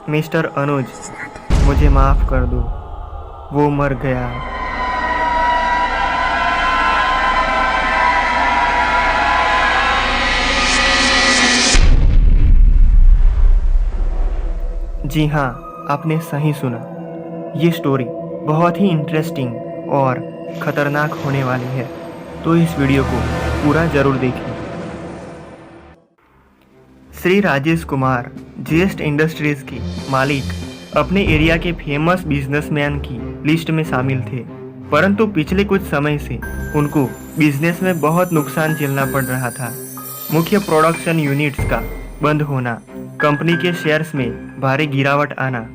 Mister अनुज, मुझे माफ़ कर दो, वो मर गया। जी हाँ, आपने सही सुना। ये स्टोरी बहुत ही इंटरेस्टिंग और ख़तरनाक होने वाली है, तो इस वीडियो को पूरा ज़रूर देखें। श्री राजेश कुमार जेस्ट इंडस्ट्रीज़ के मालिक अपने एरिया के फेमस बिजनेसमैन की लिस्ट में शामिल थे, परंतु पिछले कुछ समय से उनको बिजनेस में बहुत नुकसान झेलना पड़ रहा था। मुख्य प्रोडक्शन यूनिट्स का बंद होना, कंपनी के शेयर्स में भारी गिरावट आना,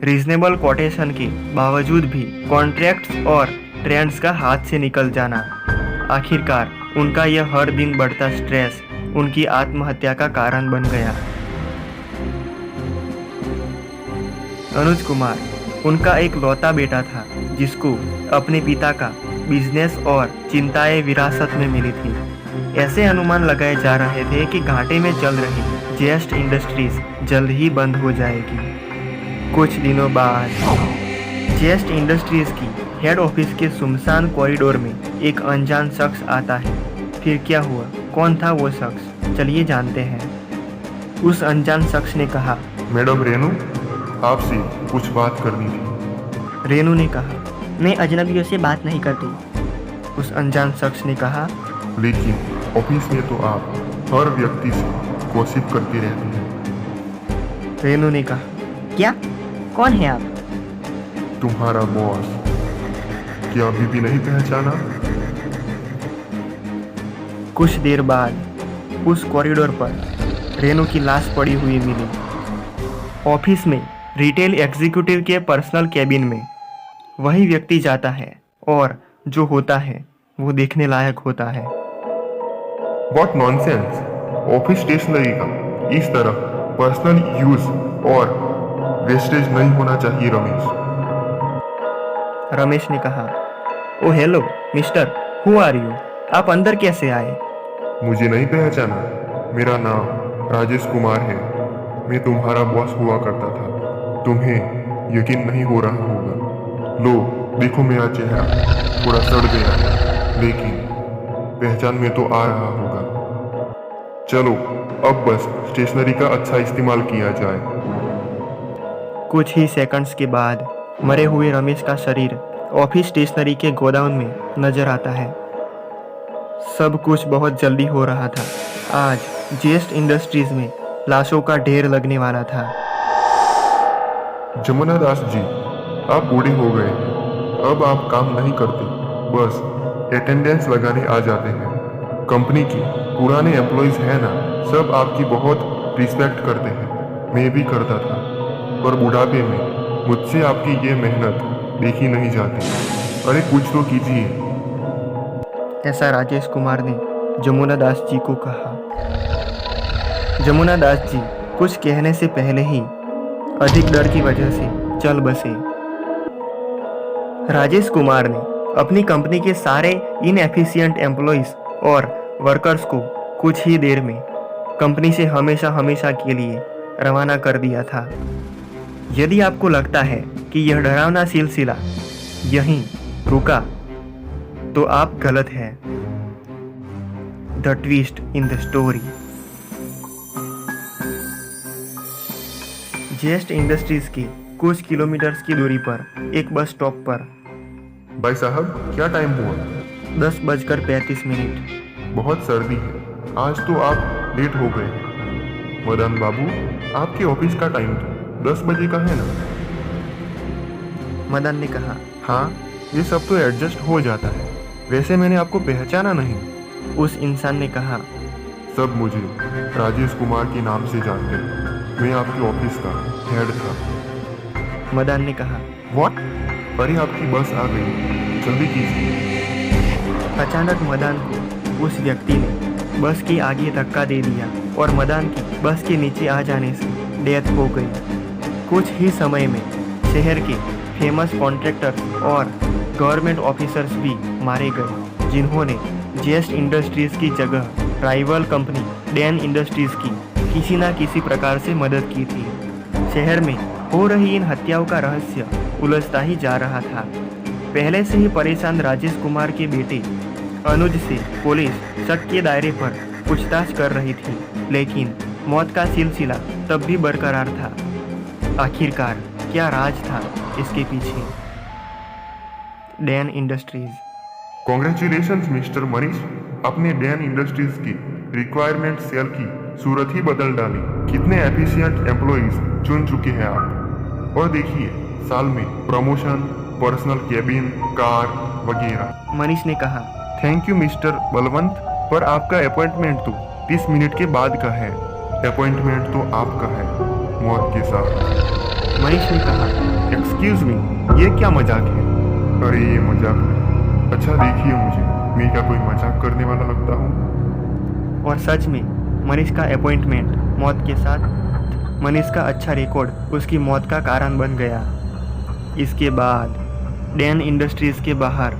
रीजनेबल कोटेशन के बावजूद भी कॉन्ट्रैक्ट्स और ट्रेंड्स का हाथ से निकल जाना, आखिरकार उनका यह हर दिन बढ़ता स्ट्रेस उनकी आत्महत्या का कारण बन गया। अनुज कुमार उनका एक लौता बेटा था, जिसको अपने पिता का बिजनेस और चिंताएं विरासत में मिली थी। ऐसे अनुमान लगाए जा रहे थे कि घाटे में चल रही जेस्ट इंडस्ट्रीज जल्द ही बंद हो जाएगी। कुछ दिनों बाद जेस्ट इंडस्ट्रीज की हेड ऑफिस के सुनसान कॉरिडोर में एक अनजान शख्स आता है। फिर क्या हुआ, कौन था वो शख्स, चलिए जानते हैं। उस अनजान शख्स ने कहा, मैडम रेनू, आपसे कुछ बात करनी थी। रेनू ने कहा, मैं अजनबियों से बात नहीं करती। उस अनजान शख्स ने कहा, लेकिन ऑफिस में तो आप हर व्यक्ति से गॉसिप करती रहती हैं। रेनू ने कहा, क्या, कौन है आप? तुम्हारा बॉस। क्या अभी भी नहीं पहचाना? कुछ देर बाद उस कॉरिडोर पर रेनू की लाश पड़ी हुई मिली। ऑफिस में रिटेल एग्जीक्यूटिव के पर्सनल कैबिन में वही व्यक्ति जाता है और जो होता है वो देखने लायक होता है। What nonsense! ऑफिस स्टेशनरी का इस तरह पर्सनल यूज और वेस्टेज नहीं होना चाहिए रमेश। रमेश ने कहा, oh hello mister, who are you? आप अंदर कैसे आए? मुझे नहीं पहचाना? मेरा नाम राजेश कुमार है। मैं तुम्हारा बॉस हुआ करता था। तुम्हें यकीन नहीं हो रहा होगा। लो देखो, मेरा चेहरा थोड़ा सड़ गया है, लेकिन पहचान में तो आ रहा होगा। चलो अब बस स्टेशनरी का अच्छा इस्तेमाल किया जाए। कुछ ही सेकंड्स के बाद मरे हुए रमेश का शरीर ऑफिस स्टेशनरी के गोदाम में नजर आता है। सब कुछ बहुत जल्दी हो रहा था। आज जेस्ट इंडस्ट्रीज में लाशों का ढेर लगने वाला था। जमुना दास जी, आप बूढ़े हो गए हैं। अब आप काम नहीं करते, बस अटेंडेंस लगाने आ जाते हैं। कंपनी की पुराने एम्प्लॉयज़ हैं ना, सब आपकी बहुत रिस्पेक्ट करते हैं। मैं भी करता था, पर बुढ़ापे में मुझसे आपकी ये मेहनत देखी नहीं जाती। अरे कुछ तो कीजिए। ऐसा राजेश कुमार ने जमुना दास जी को कहा। जमुना दास जी कुछ कहने से पहले ही अधिक डर की वजह से चल बसे। राजेश कुमार ने अपनी कंपनी के सारे इनएफिशिएंट एम्प्लॉयज और वर्कर्स को कुछ ही देर में कंपनी से हमेशा हमेशा के लिए रवाना कर दिया था। यदि आपको लगता है कि यह डरावना सिलसिला यहीं रुका, तो आप गलत हैं। The twist in the story. Jest industries के कुछ किलोमीटर्स की दूरी पर एक बस स्टॉप पर भाई साहब, क्या टाइम हुआ? 10:35। बहुत सर्दी है, आज तो आप लेट हो गए। मदन बाबू, आपके ऑफिस का टाइम तो 10 बजे का है ना? मदन ने कहा, हाँ, ये सब तो एडजस्ट हो जाता है। वैसे मैंने आपको पहचाना नहीं। उस इंसान ने कहा, सब मुझे राजेश कुमार के नाम से जानते हैं। मैं आपके ऑफिस का हेड था। मदन ने कहा, व्हाट? अरे आपकी बस आ गई, जल्दी कीजिए। अचानक मदन को उस व्यक्ति ने बस के आगे धक्का दे दिया और मदन की बस के नीचे आ जाने से डेथ हो गई। कुछ ही समय में शहर के फेमस कॉन्ट्रैक्टर्स और गवर्नमेंट ऑफिसर्स भी मारे गए, जिन्होंने जेस्ट इंडस्ट्रीज की जगह राइवल कंपनी डैन इंडस्ट्रीज की किसी न किसी प्रकार से मदद की थी। शहर में हो रही इन हत्याओं का रहस्य उलझता ही जा रहा था। पहले से ही परेशान राजेश कुमार के बेटे अनुज से पुलिस शक के दायरे पर पूछताछ कर रही थी, लेकिन मौत का सिलसिला तब भी बरकरार था। आखिरकार क्या राज था इसके पीछे? Dan industries. Congratulations mister Manish, अपने डैन इंडस्ट्रीज की रिक्वायरमेंट सेल की सूरत ही बदल डाली। कितने एफिशिएंट एम्प्लॉइज चुन चुके हैं आप। और देखिए, साल में प्रमोशन, पर्सनल केबिन, कार वगैरह। मनीष ने कहा। थैंक यू मिस्टर बलवंत, पर आपका अपॉइंटमेंट तो 30 मिनट के बाद का है। अपॉइंटमेंट तो आपका है मौत के साथ। मनीष ने कहा। एक्सक्यूज मी, ये क्या मजाक है? अरे ये मजाक नहीं। अच्छा देखिए मुझे, मैं क्या कोई मजाक करने वाला लगता हूँ? और सच में मनीष का अपॉइंटमेंट मौत के साथ। मनीष का अच्छा रिकॉर्ड उसकी मौत का कारण बन गया। इसके बाद डैन इंडस्ट्रीज के बाहर।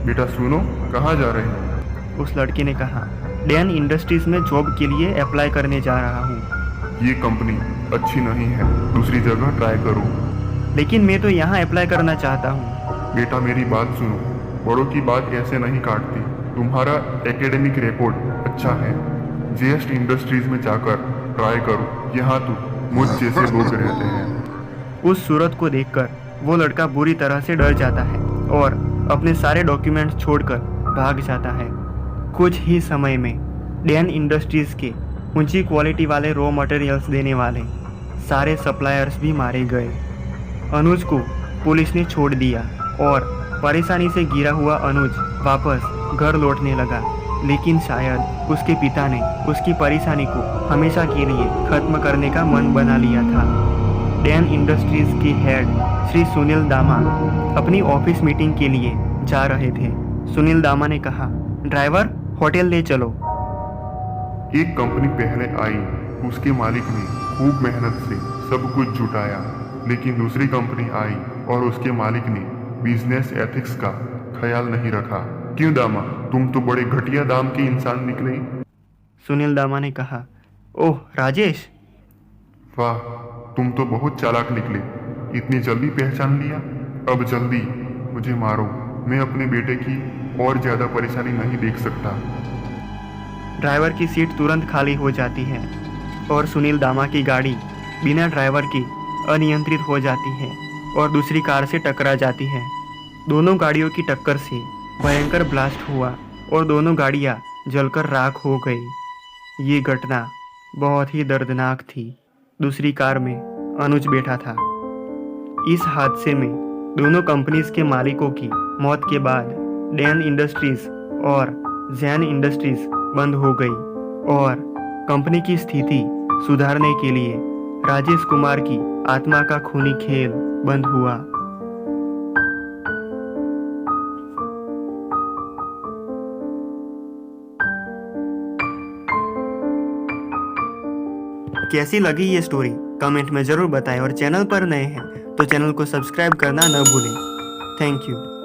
बेटा सुनो, कहाँ जा रहे हैं? उस लड़के ने कहा। डैन इंडस्ट्रीज में जॉब के लिए अप्लाई करने जा रहा हूँ। ये कंपनी अच्छी नहीं है, दूसरी जगह ट्राई करो। लेकिन मैं तो यहाँ अप्लाई करना चाहता हूँ। बेटा मेरी बात सुनो, बड़ों की बात ऐसे नहीं काटती। तुम्हारा एकेडमिक रिकॉर्ड अच्छा है, जेएस्ट इंडस्ट्रीज में जाकर ट्राई करो। यहाँ तो मुझ जैसे लोग रहते हैं। उस सूरत को देखकर वो लड़का बुरी तरह से डर जाता है और अपने सारे डॉक्यूमेंट्स छोड़कर भाग जाता है। कुछ ही समय में डैन इंडस्ट्रीज के ऊंची क्वालिटी वाले रॉ मटेरियल्स देने वाले सारे सप्लायर्स भी मारे गए। अनुज को पुलिस ने छोड़ दिया और परेशानी से घिरा हुआ अनुज वापस घर लौटने लगा। लेकिन शायद उसके पिता ने उसकी परेशानी को हमेशा के लिए खत्म करने का मन बना लिया था। डैन इंडस्ट्रीज के हेड श्री सुनील दामा अपनी ऑफिस मीटिंग के लिए जा रहे थे। सुनील दामा ने कहा, ड्राइवर होटल ले चलो। एक कंपनी पहले आई, उसके मालिक ने खूब मेहनत से सब कुछ जुटाया, लेकिन दूसरी कंपनी आई और उसके मालिक ने बिजनेस एथिक्स का ख्याल नहीं रखा। क्यों दामा, तुम तो बड़े घटिया दाम के इंसान निकले। सुनील दामा ने कहा। ओह राजेश, वाह, तुम तो बहुत चालाक निकले। इतनी जल्दी पहचान लिया। अब जल्दी मुझे मारो, मैं अपने बेटे की और ज्यादा परेशानी नहीं देख सकता। ड्राइवर की सीट तुरंत खाली हो जाती है और सुनील दामा की गाड़ी बिना ड्राइवर की अनियंत्रित हो जाती है और दूसरी कार से टकरा जाती है। दोनों गाड़ियों की टक्कर से भयंकर ब्लास्ट हुआ और दोनों गाड़ियां जलकर राख हो गई। ये घटना बहुत ही दर्दनाक थी। दूसरी कार में अनुज बैठा था। इस हादसे में दोनों कंपनीज के मालिकों की मौत के बाद डैन इंडस्ट्रीज और जैन इंडस्ट्रीज बंद हो गई और कंपनी की स्थिति सुधारने के लिए राजेश कुमार की आत्मा का खूनी खेल बंद हुआ। कैसी लगी ये स्टोरी कमेंट में ज़रूर बताएं और चैनल पर नए हैं तो चैनल को सब्सक्राइब करना न भूलें। Thank you.